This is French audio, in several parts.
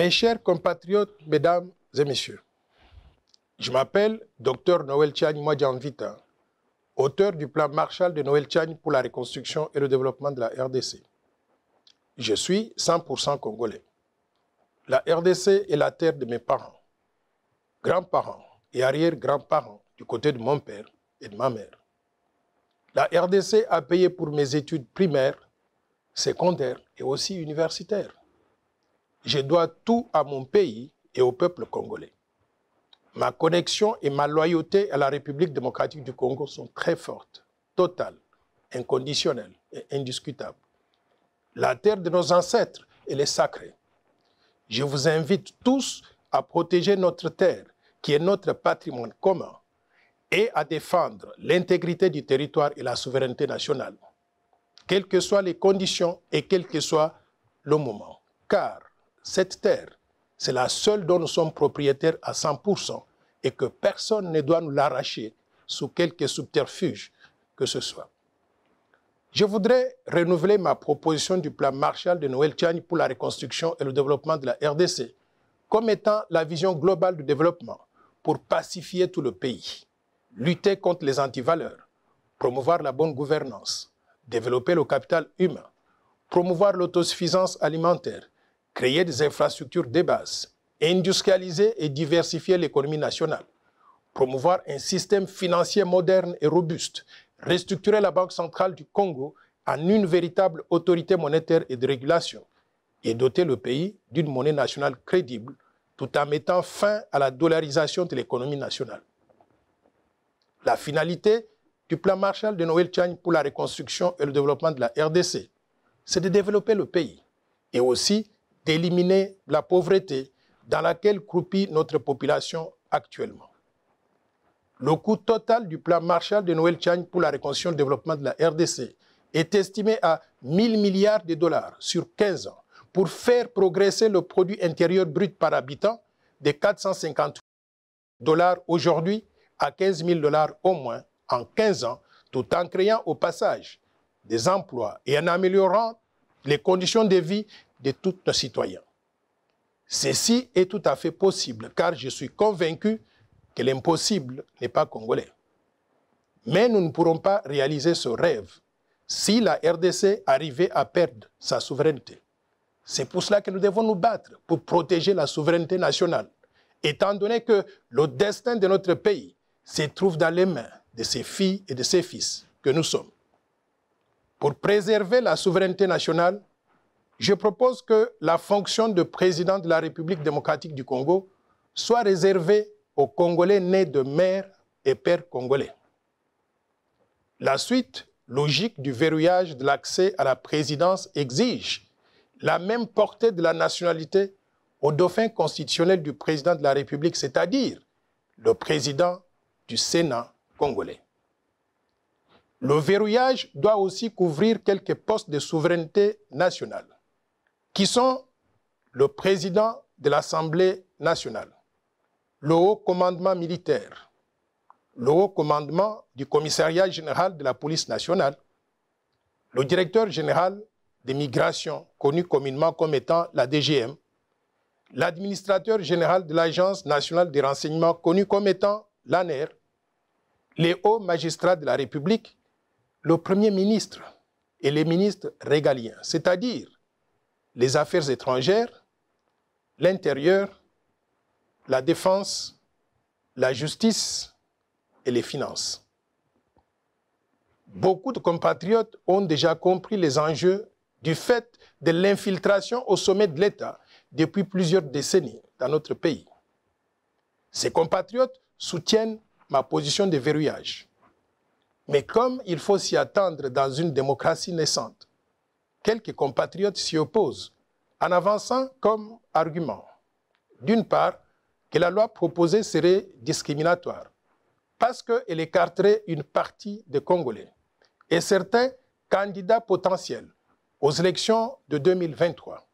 Mes chers compatriotes, mesdames et messieurs, je m'appelle Dr Noël Tchagne Mwadjanvita, auteur du plan Marshall de Noël Tchagne pour la reconstruction et le développement de la RDC. Je suis 100% congolais. La RDC est la terre de mes parents, grands-parents et arrière-grands-parents du côté de mon père et de ma mère. La RDC a payé pour mes études primaires, secondaires et aussi universitaires. Je dois tout à mon pays et au peuple congolais. Ma connexion et ma loyauté à la République démocratique du Congo sont très fortes, totales, inconditionnelles et indiscutables. La terre de nos ancêtres, elle est sacrée. Je vous invite tous à protéger notre terre, qui est notre patrimoine commun, et à défendre l'intégrité du territoire et la souveraineté nationale, quelles que soient les conditions et quel que soit le moment. Car cette terre, c'est la seule dont nous sommes propriétaires à 100% et que personne ne doit nous l'arracher sous quelque subterfuge que ce soit. Je voudrais renouveler ma proposition du plan Marshall de Noël Tchagne pour la reconstruction et le développement de la RDC comme étant la vision globale du développement pour pacifier tout le pays, lutter contre les antivaleurs, promouvoir la bonne gouvernance, développer le capital humain, promouvoir l'autosuffisance alimentaire, créer des infrastructures de base, industrialiser et diversifier l'économie nationale, promouvoir un système financier moderne et robuste, restructurer la Banque centrale du Congo en une véritable autorité monétaire et de régulation et doter le pays d'une monnaie nationale crédible tout en mettant fin à la dollarisation de l'économie nationale. La finalité du plan Marshall de Noël Tchagne pour la reconstruction et le développement de la RDC, c'est de développer le pays et aussi d'éliminer la pauvreté dans laquelle croupit notre population actuellement. Le coût total du plan Marshall de Noël Tchagne pour la reconstruction et le développement de la RDC est estimé à 1000 milliards de dollars sur 15 ans pour faire progresser le produit intérieur brut par habitant de 450 dollars aujourd'hui à 15 000 dollars au moins en 15 ans, tout en créant au passage des emplois et en améliorant les conditions de vie de tous nos citoyens. Ceci est tout à fait possible car je suis convaincu que l'impossible n'est pas congolais. Mais nous ne pourrons pas réaliser ce rêve si la RDC arrivait à perdre sa souveraineté. C'est pour cela que nous devons nous battre pour protéger la souveraineté nationale, étant donné que le destin de notre pays se trouve dans les mains de ses filles et de ses fils que nous sommes. Pour préserver la souveraineté nationale, je propose que la fonction de président de la République démocratique du Congo soit réservée aux Congolais nés de mère et père congolais. La suite logique du verrouillage de l'accès à la présidence exige la même portée de la nationalité au dauphin constitutionnel du président de la République, c'est-à-dire le président du Sénat congolais. Le verrouillage doit aussi couvrir quelques postes de souveraineté nationale, qui sont le président de l'Assemblée nationale, le haut commandement militaire, le haut commandement du commissariat général de la police nationale, le directeur général des migrations, connu communément comme étant la DGM, l'administrateur général de l'Agence nationale des renseignements, connu comme étant l'ANER, les hauts magistrats de la République, le Premier ministre et les ministres régaliens, c'est-à-dire les affaires étrangères, l'intérieur, la défense, la justice et les finances. Beaucoup de compatriotes ont déjà compris les enjeux du fait de l'infiltration au sommet de l'État depuis plusieurs décennies dans notre pays. Ces compatriotes soutiennent ma position de verrouillage. Mais comme il faut s'y attendre dans une démocratie naissante, quelques compatriotes s'y opposent en avançant comme argument, d'une part, que la loi proposée serait discriminatoire parce qu'elle écarterait une partie des Congolais et certains candidats potentiels aux élections de 2023.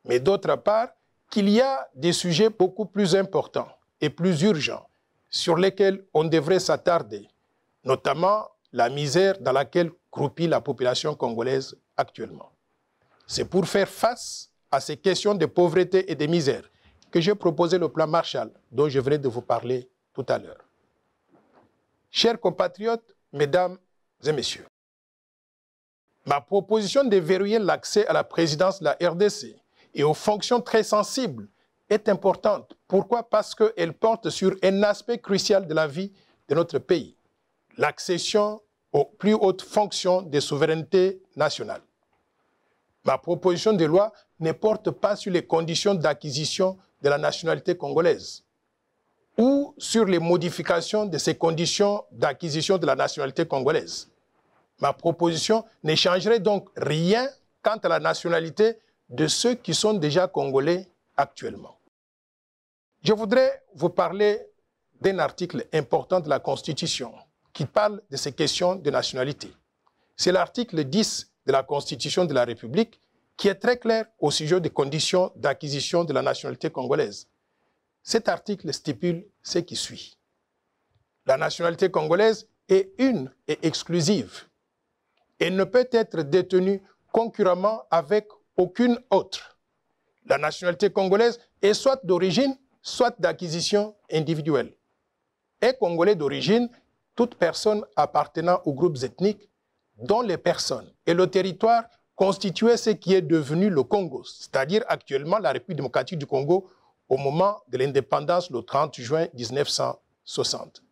Mais d'autre part, qu'il y a des sujets beaucoup plus importants et plus urgents sur lesquels on devrait s'attarder, notamment la misère dans laquelle croupit la population congolaise actuellement. C'est pour faire face à ces questions de pauvreté et de misère que j'ai proposé le plan Marshall, dont je venais de vous parler tout à l'heure. Chers compatriotes, mesdames et messieurs, ma proposition de verrouiller l'accès à la présidence de la RDC et aux fonctions très sensibles est importante. Pourquoi? Parce qu'elle porte sur un aspect crucial de la vie de notre pays, l'accession aux plus hautes fonctions de souveraineté nationale. Ma proposition de loi ne porte pas sur les conditions d'acquisition de la nationalité congolaise ou sur les modifications de ces conditions d'acquisition de la nationalité congolaise. Ma proposition ne changerait donc rien quant à la nationalité de ceux qui sont déjà congolais actuellement. Je voudrais vous parler d'un article important de la Constitution qui parle de ces questions de nationalité. C'est l'article 10 de la Constitution de la République qui est très clair au sujet des conditions d'acquisition de la nationalité congolaise. Cet article stipule ce qui suit. La nationalité congolaise est une et exclusive. Elle ne peut être détenue concurremment avec aucune autre. La nationalité congolaise est soit d'origine, soit d'acquisition individuelle. Est congolais d'origine toute personne appartenant aux groupes ethniques dont les personnes et le territoire constituaient ce qui est devenu le Congo, c'est-à-dire actuellement la République démocratique du Congo au moment de l'indépendance le 30 juin 1960.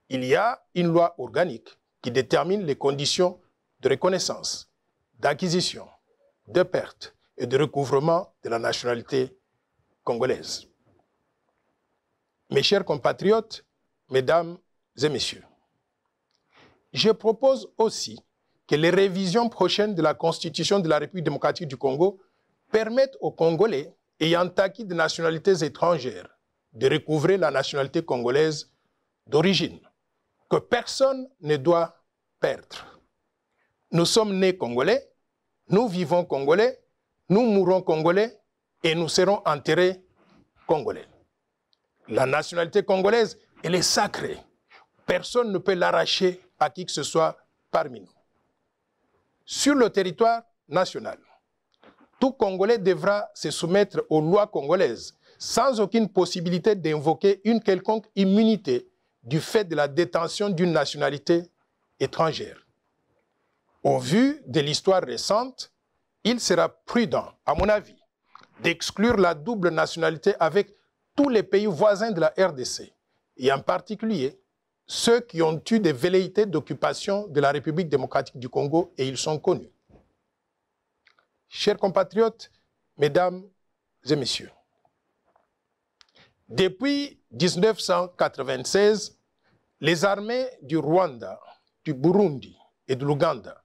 Il y a une loi organique qui détermine les conditions de reconnaissance, d'acquisition, de perte et de recouvrement de la nationalité congolaise. Mes chers compatriotes, mesdames et messieurs, je propose aussi que les révisions prochaines de la Constitution de la République démocratique du Congo permettent aux Congolais ayant acquis des nationalités étrangères de recouvrer la nationalité congolaise d'origine, que personne ne doit perdre. Nous sommes nés Congolais, nous vivons Congolais, nous mourrons Congolais et nous serons enterrés Congolais. La nationalité congolaise, elle est sacrée. Personne ne peut l'arracher à qui que ce soit parmi nous. Sur le territoire national, tout Congolais devra se soumettre aux lois congolaises sans aucune possibilité d'invoquer une quelconque immunité du fait de la détention d'une nationalité étrangère. Au vu de l'histoire récente, il sera prudent, à mon avis, d'exclure la double nationalité avec tous les pays voisins de la RDC, et en particulier ceux qui ont eu des velléités d'occupation de la République démocratique du Congo, et ils sont connus. Chers compatriotes, mesdames et messieurs, depuis 1996, les armées du Rwanda, du Burundi et de l'Ouganda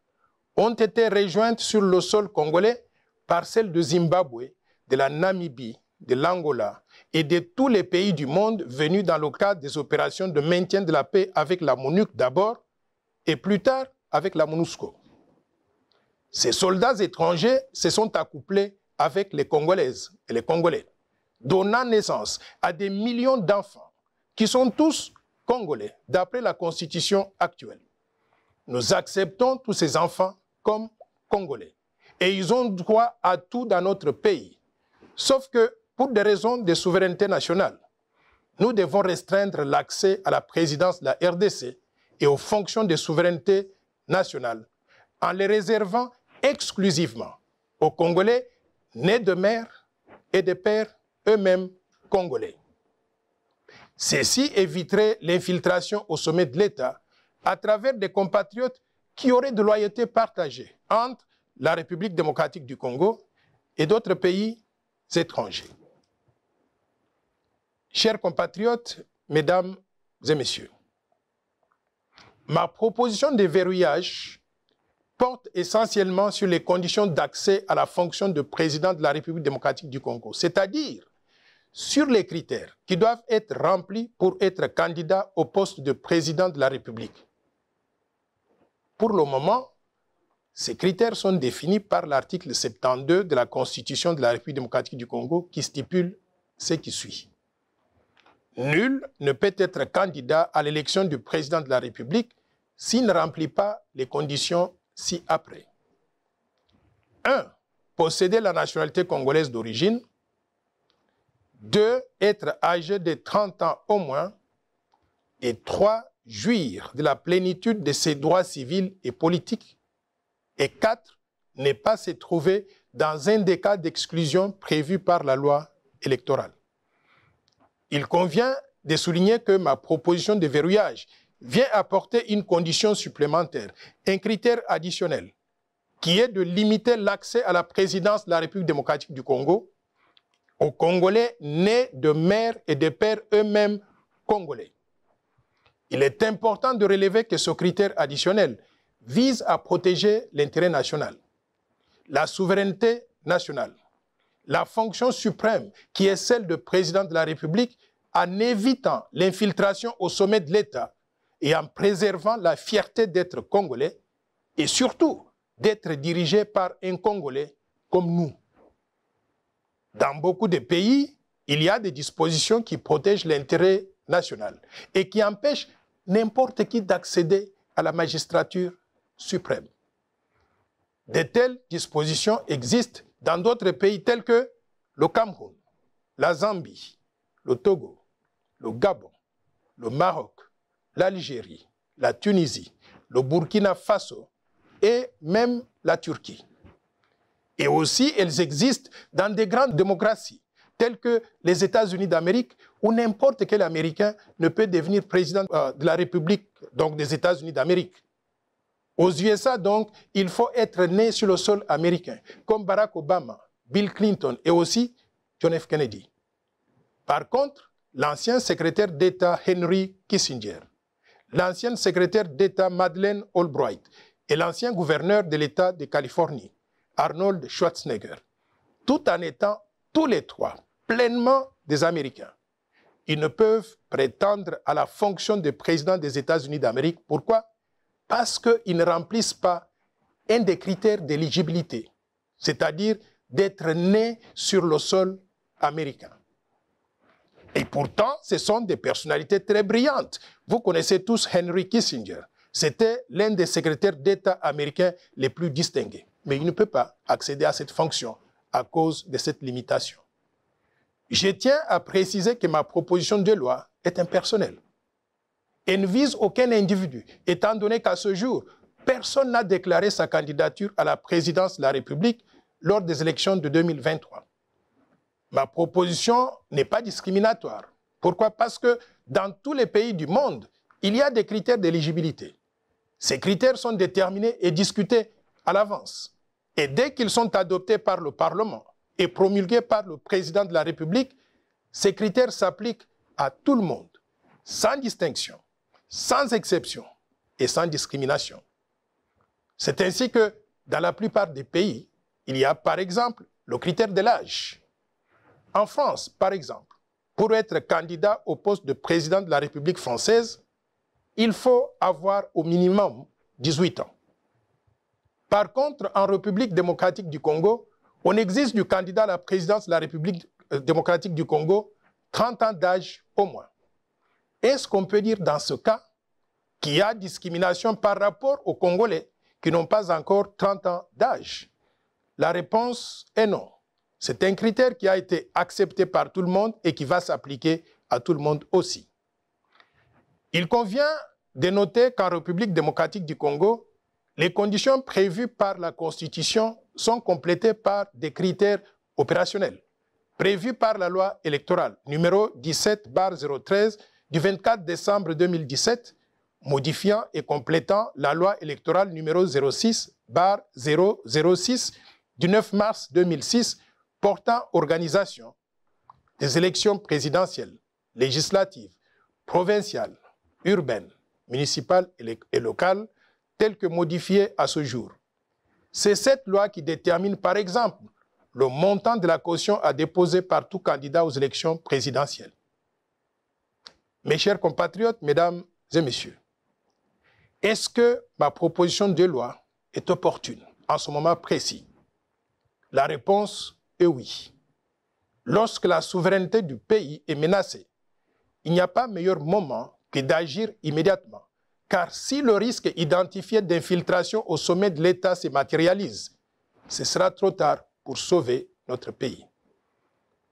ont été rejointes sur le sol congolais par celles de Zimbabwe, de la Namibie, de l'Angola et de tous les pays du monde venus dans le cadre des opérations de maintien de la paix avec la MONUC d'abord et plus tard avec la MONUSCO. Ces soldats étrangers se sont accouplés avec les Congolaises et les Congolais, donnant naissance à des millions d'enfants qui sont tous Congolais d'après la Constitution actuelle. Nous acceptons tous ces enfants comme Congolais et ils ont droit à tout dans notre pays. Sauf que, pour des raisons de souveraineté nationale, nous devons restreindre l'accès à la présidence de la RDC et aux fonctions de souveraineté nationale en les réservant exclusivement aux Congolais nés de mère et de père eux-mêmes Congolais. Ceci éviterait l'infiltration au sommet de l'État à travers des compatriotes qui auraient de loyauté partagée entre la République démocratique du Congo et d'autres pays étrangers. Chers compatriotes, mesdames et messieurs, ma proposition de verrouillage porte essentiellement sur les conditions d'accès à la fonction de président de la République démocratique du Congo, c'est-à-dire sur les critères qui doivent être remplis pour être candidat au poste de président de la République. Pour le moment, ces critères sont définis par l'article 72 de la Constitution de la République démocratique du Congo qui stipule ce qui suit. Nul ne peut être candidat à l'élection du président de la République s'il ne remplit pas les conditions ci-après. 1. posséder la nationalité congolaise d'origine. 2. Être âgé de 30 ans au moins. Et 3. Jouir de la plénitude de ses droits civils et politiques. Et 4. Ne pas se trouver dans un des cas d'exclusion prévus par la loi électorale. Il convient de souligner que ma proposition de verrouillage vient apporter une condition supplémentaire, un critère additionnel, qui est de limiter l'accès à la présidence de la République démocratique du Congo aux Congolais nés de mères et de pères eux-mêmes congolais. Il est important de relever que ce critère additionnel vise à protéger l'intérêt national, la souveraineté nationale, la fonction suprême qui est celle de président de la République en évitant l'infiltration au sommet de l'État et en préservant la fierté d'être congolais et surtout d'être dirigé par un Congolais comme nous. Dans beaucoup de pays, il y a des dispositions qui protègent l'intérêt national et qui empêchent n'importe qui d'accéder à la magistrature suprême. De telles dispositions existent dans d'autres pays tels que le Cameroun, la Zambie, le Togo, le Gabon, le Maroc, l'Algérie, la Tunisie, le Burkina Faso et même la Turquie. Et aussi, elles existent dans des grandes démocraties telles que les États-Unis d'Amérique, où n'importe quel Américain ne peut devenir président de la République, donc des États-Unis d'Amérique. Aux USA, donc, il faut être né sur le sol américain, comme Barack Obama, Bill Clinton et aussi John F. Kennedy. Par contre, l'ancien secrétaire d'État Henry Kissinger, l'ancienne secrétaire d'État Madeleine Albright et l'ancien gouverneur de l'État de Californie, Arnold Schwarzenegger, tout en étant tous les trois pleinement des Américains. Ils ne peuvent prétendre à la fonction de président des États-Unis d'Amérique. Pourquoi? Parce qu'ils ne remplissent pas un des critères d'éligibilité, c'est-à-dire d'être nés sur le sol américain. Et pourtant, ce sont des personnalités très brillantes. Vous connaissez tous Henry Kissinger. C'était l'un des secrétaires d'État américains les plus distingués. Mais il ne peut pas accéder à cette fonction à cause de cette limitation. Je tiens à préciser que ma proposition de loi est impersonnelle. Elle ne vise aucun individu, étant donné qu'à ce jour, personne n'a déclaré sa candidature à la présidence de la République lors des élections de 2023. Ma proposition n'est pas discriminatoire. Pourquoi? Parce que dans tous les pays du monde, il y a des critères d'éligibilité. Ces critères sont déterminés et discutés à l'avance. Et dès qu'ils sont adoptés par le Parlement et promulgués par le président de la République, ces critères s'appliquent à tout le monde, sans distinction, sans exception et sans discrimination. C'est ainsi que, dans la plupart des pays, il y a par exemple le critère de l'âge. En France, par exemple, pour être candidat au poste de président de la République française, il faut avoir au minimum 18 ans. Par contre, en République démocratique du Congo, on exige du candidat à la présidence de la République démocratique du Congo 30 ans d'âge au moins. Est-ce qu'on peut dire dans ce cas qu'il y a discrimination par rapport aux Congolais qui n'ont pas encore 30 ans d'âge? La réponse est non. C'est un critère qui a été accepté par tout le monde et qui va s'appliquer à tout le monde aussi. Il convient de noter qu'en République démocratique du Congo, les conditions prévues par la Constitution sont complétées par des critères opérationnels, prévus par la loi électorale numéro 17/013 du 24 décembre 2017, modifiant et complétant la loi électorale numéro 06/006 du 9 mars 2006 portant organisation des élections présidentielles, législatives, provinciales, urbaines, municipales et locales, telles que modifiées à ce jour. C'est cette loi qui détermine, par exemple, le montant de la caution à déposer par tout candidat aux élections présidentielles. Mes chers compatriotes, mesdames et messieurs, est-ce que ma proposition de loi est opportune en ce moment précis? La réponse est oui. Lorsque la souveraineté du pays est menacée, il n'y a pas meilleur moment que d'agir immédiatement. Car si le risque identifié d'infiltration au sommet de l'État se matérialise, ce sera trop tard pour sauver notre pays.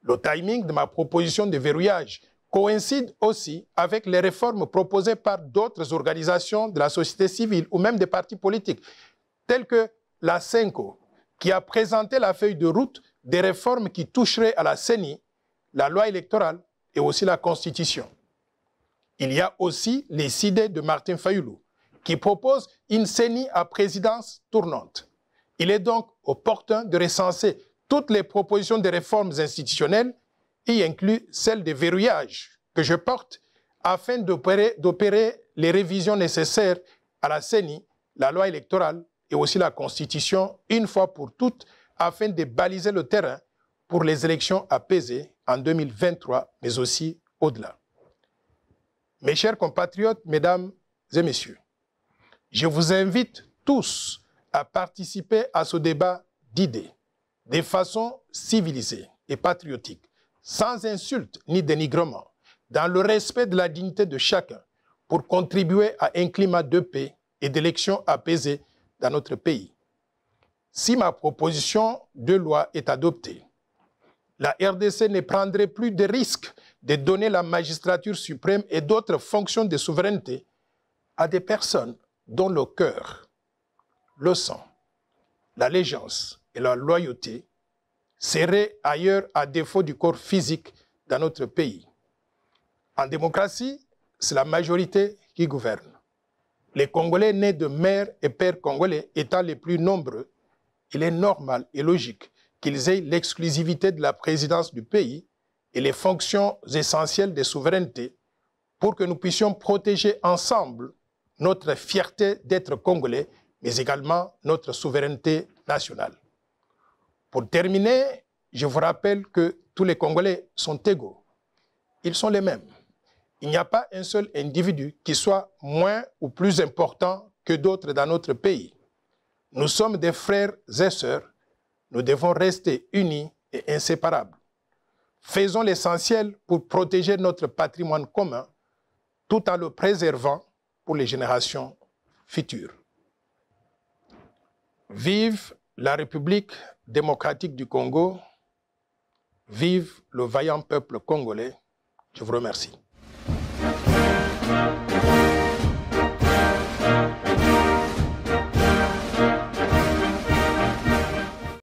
Le timing de ma proposition de verrouillage coïncide aussi avec les réformes proposées par d'autres organisations de la société civile ou même des partis politiques, tels que la CENCO, qui a présenté la feuille de route des réformes qui toucheraient à la CENI, la loi électorale et aussi la Constitution. Il y a aussi les idées de Martin Fayoulou, qui propose une CENI à présidence tournante. Il est donc opportun de recenser toutes les propositions de réformes institutionnelles, y inclut celle de verrouillage que je porte, afin d'opérer les révisions nécessaires à la CENI, la loi électorale et aussi la Constitution, une fois pour toutes, afin de baliser le terrain pour les élections apaisées en 2023, mais aussi au-delà. Mes chers compatriotes, mesdames et messieurs, je vous invite tous à participer à ce débat d'idées, de façon civilisée et patriotique, sans insulte ni dénigrement, dans le respect de la dignité de chacun, pour contribuer à un climat de paix et d'élections apaisées dans notre pays. Si ma proposition de loi est adoptée, la RDC ne prendrait plus de risque de donner la magistrature suprême et d'autres fonctions de souveraineté à des personnes dont le cœur, le sang, l'allégeance et la loyauté seraient ailleurs à défaut du corps physique dans notre pays. En démocratie, c'est la majorité qui gouverne. Les Congolais nés de mères et pères congolais étant les plus nombreux, il est normal et logique qu'ils aient l'exclusivité de la présidence du pays et les fonctions essentielles de souveraineté pour que nous puissions protéger ensemble notre fierté d'être Congolais, mais également notre souveraineté nationale. Pour terminer, je vous rappelle que tous les Congolais sont égaux. Ils sont les mêmes. Il n'y a pas un seul individu qui soit moins ou plus important que d'autres dans notre pays. Nous sommes des frères et sœurs. Nous devons rester unis et inséparables. Faisons l'essentiel pour protéger notre patrimoine commun tout en le préservant pour les générations futures. Vive la République démocratique du Congo. Vive le vaillant peuple congolais. Je vous remercie.